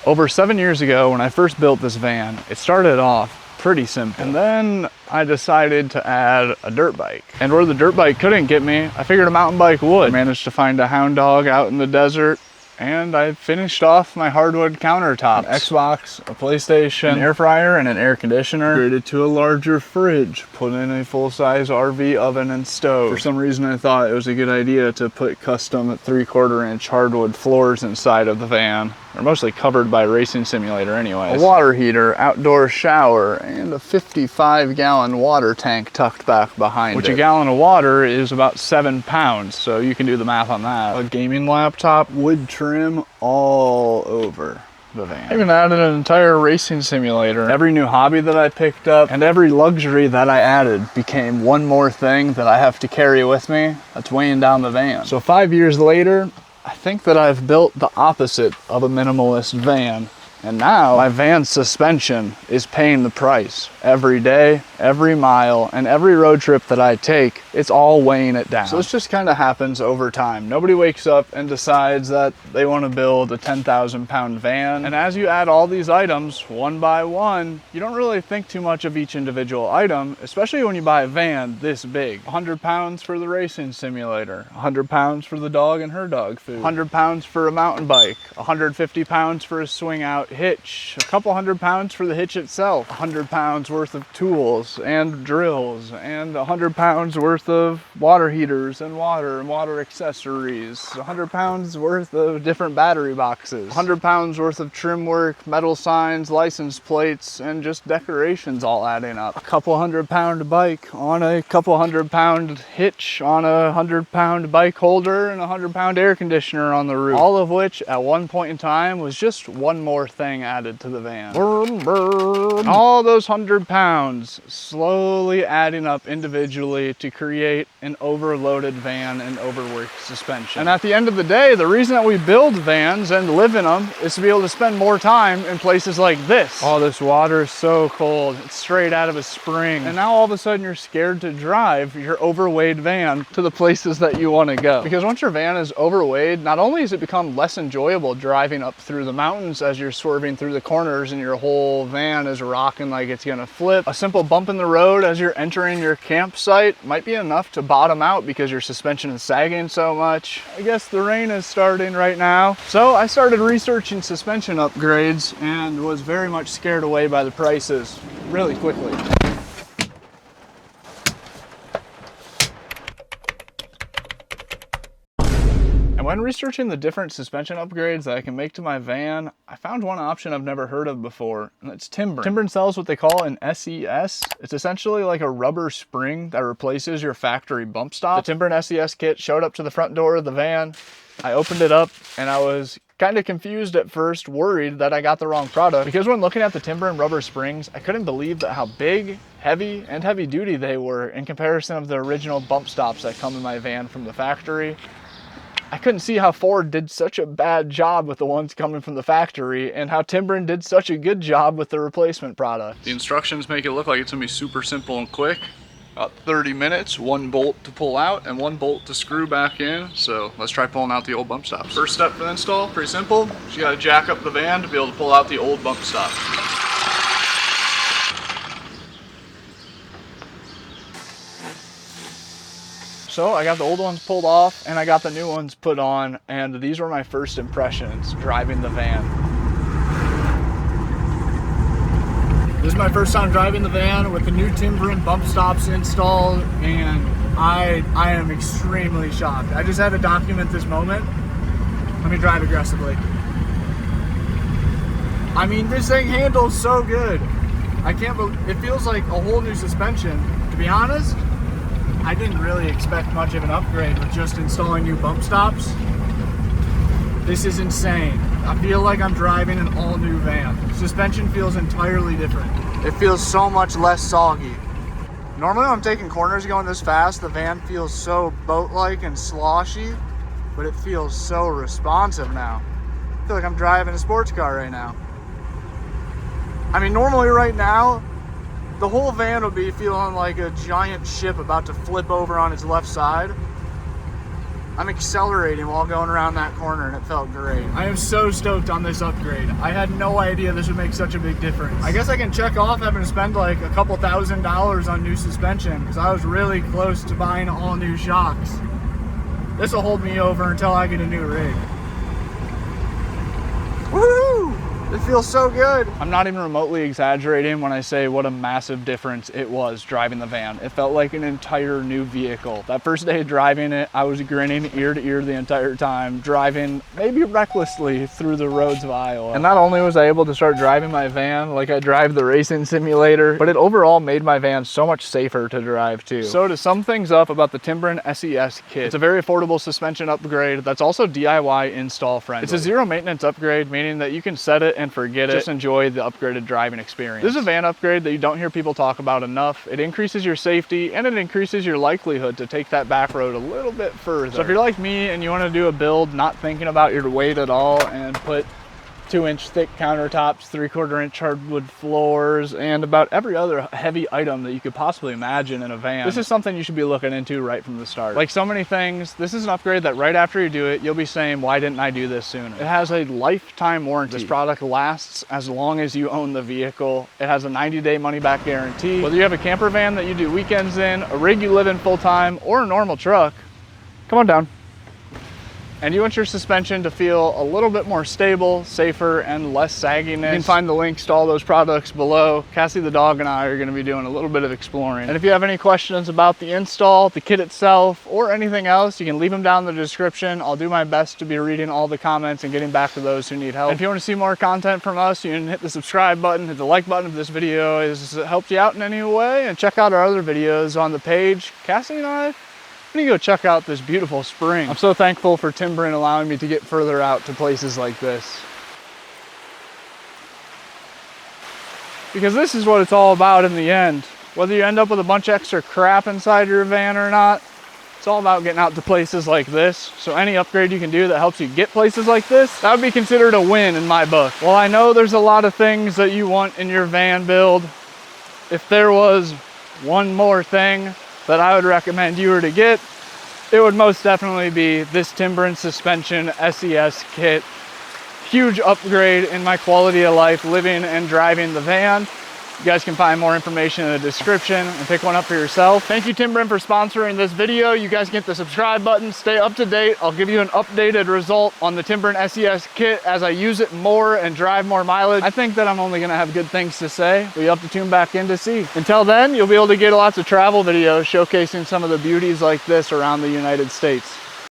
Over 7 years ago, when I first built this van, it started off pretty simple. And then I decided to add a dirt bike. And where the dirt bike couldn't get me, I figured a mountain bike would. I managed to find a hound dog out in the desert, and I finished off my hardwood countertops. An Xbox, a PlayStation, an air fryer, and an air conditioner. Upgraded to a larger fridge, put in a full-size RV oven and stove. For some reason I thought it was a good idea to put custom 3/4-inch hardwood floors inside of the van. They're mostly covered by Racing Simulator anyways. A water heater, outdoor shower, and a 55-gallon water tank tucked back behind it. Which a gallon of water is about 7 pounds, so you can do the math on that. A gaming laptop, wood trim all over the van. I even added an entire racing simulator. Every new hobby that I picked up and every luxury that I added became one more thing that I have to carry with me that's weighing down the van. So 5 years later, I think that I've built the opposite of a minimalist van. And now my van's suspension is paying the price. Every day, every mile, and every road trip that I take, it's all weighing it down. So this just kind of happens over time. Nobody wakes up and decides that they want to build a 10,000-pound van. And as you add all these items one by one, you don't really think too much of each individual item, especially when you buy a van this big. 100 pounds for the racing simulator, 100 pounds for the dog and her dog food, 100 pounds for a mountain bike, 150 pounds for a swing out hitch, a couple 100 pounds for the hitch itself, 100 pounds worth of tools and drills, and 100 pounds worth of water heaters and water accessories, 100 pounds worth of different battery boxes, 100 pounds worth of trim work, metal signs, license plates, and just decorations all adding up. A couple 100-pound bike on a couple 100-pound hitch on a 100-pound bike holder and a 100-pound air conditioner on the roof. All of which at one point in time was just one more thing added to the van. Burn, burn. All those 100 pounds slowly adding up individually to create an overloaded van and overworked suspension. And at the end of the day, the reason that we build vans and live in them is to be able to spend more time in places like this. Oh, this water is so cold. It's straight out of a spring. And now all of a sudden you're scared to drive your overweight van to the places that you want to go. Because once your van is overweight, not only has it become less enjoyable driving up through the mountains as you're swerving through the corners and your whole van is rocking like it's gonna flip. A simple bump in the road as you're entering your campsite might be enough to bottom out because your suspension is sagging so much. I guess the rain is starting right now. So I started researching suspension upgrades and was very much scared away by the prices really quickly. When researching the different suspension upgrades that I can make to my van, I found one option I've never heard of before, and it's Timbren. Timbren sells what they call an SES. It's essentially like a rubber spring that replaces your factory bump stop. The Timbren SES kit showed up to the front door of the van. I opened it up and I was kind of confused at first, worried that I got the wrong product, because when looking at the Timbren rubber springs, I couldn't believe that how big, heavy, and heavy duty they were in comparison of the original bump stops that come in my van from the factory. I couldn't see how Ford did such a bad job with the ones coming from the factory and how Timbren did such a good job with the replacement product. The instructions make it look like it's gonna be super simple and quick. About 30 minutes, 1 bolt to pull out and 1 bolt to screw back in. So let's try pulling out the old bump stops. First step for the install, pretty simple. You gotta jack up the van to be able to pull out the old bump stop. So I got the old ones pulled off and I got the new ones put on, and these were my first impressions driving the van. This is my first time driving the van with the new Timbren bump stops installed, and I am extremely shocked. I just had to document this moment. Let me drive aggressively. I mean, this thing handles so good. I can't believe it. Feels like a whole new suspension. To be honest, I didn't really expect much of an upgrade with just installing new bump stops. This is insane. I feel like I'm driving an all-new van. Suspension feels entirely different. It feels so much less soggy. Normally when I'm taking corners going this fast, the van feels so boat-like and sloshy, but it feels so responsive now. I feel like I'm driving a sports car right now. I mean, normally right now, the whole van would be feeling like a giant ship about to flip over on its left side. I'm accelerating while going around that corner and it felt great. I am so stoked on this upgrade. I had no idea this would make such a big difference. I guess I can check off having to spend like a couple $1,000s on new suspension because I was really close to buying all new shocks. This will hold me over until I get a new rig. Woohoo! It feels so good. I'm not even remotely exaggerating when I say what a massive difference it was driving the van. It felt like an entire new vehicle. That first day of driving it, I was grinning ear to ear the entire time, driving maybe recklessly through the roads of Iowa. And not only was I able to start driving my van like I drive the racing simulator, but it overall made my van so much safer to drive too. So to sum things up about the Timbren SES kit, it's a very affordable suspension upgrade that's also DIY install friendly. It's a zero maintenance upgrade, meaning that you can set it and forget it. Just enjoy the upgraded driving experience. This is a van upgrade that you don't hear people talk about enough. It increases your safety and it increases your likelihood to take that back road a little bit further. So if you're like me and you want to do a build not thinking about your weight at all and put 2-inch thick countertops, 3/4 inch hardwood floors, and about every other heavy item that you could possibly imagine in a van, this is something you should be looking into right from the start. Like so many things, this is an upgrade that right after you do it, you'll be saying, why didn't I do this sooner? It has a lifetime warranty. This product lasts as long as you own the vehicle. It has a 90-day money-back guarantee. Whether you have a camper van that you do weekends in, a rig you live in full-time, or a normal truck, come on down. And you want your suspension to feel a little bit more stable, safer, and less sagginess. You can find the links to all those products below. Cassie the dog and I are going to be doing a little bit of exploring. And if you have any questions about the install, the kit itself, or anything else, you can leave them down in the description. I'll do my best to be reading all the comments and getting back to those who need help. And if you want to see more content from us, you can hit the subscribe button, hit the like button if this video has helped you out in any way, and check out our other videos on the page. Cassie and I, I'm gonna go check out this beautiful spring. I'm so thankful for Timbren allowing me to get further out to places like this. Because this is what it's all about in the end. Whether you end up with a bunch of extra crap inside your van or not, it's all about getting out to places like this. So any upgrade you can do that helps you get places like this, that would be considered a win in my book. Well, I know there's a lot of things that you want in your van build. If there was one more thing that I would recommend you were to get, it would most definitely be this Timbren Suspension SES kit. Huge upgrade in my quality of life living and driving the van. You guys can find more information in the description and pick one up for yourself. Thank you, Timbren, for sponsoring this video. You guys can hit the subscribe button, stay up to date. I'll give you an updated result on the Timbren SES kit as I use it more and drive more mileage. I think that I'm only gonna have good things to say, but you'll have to tune back in to see. Until then, you'll be able to get lots of travel videos showcasing some of the beauties like this around the United States.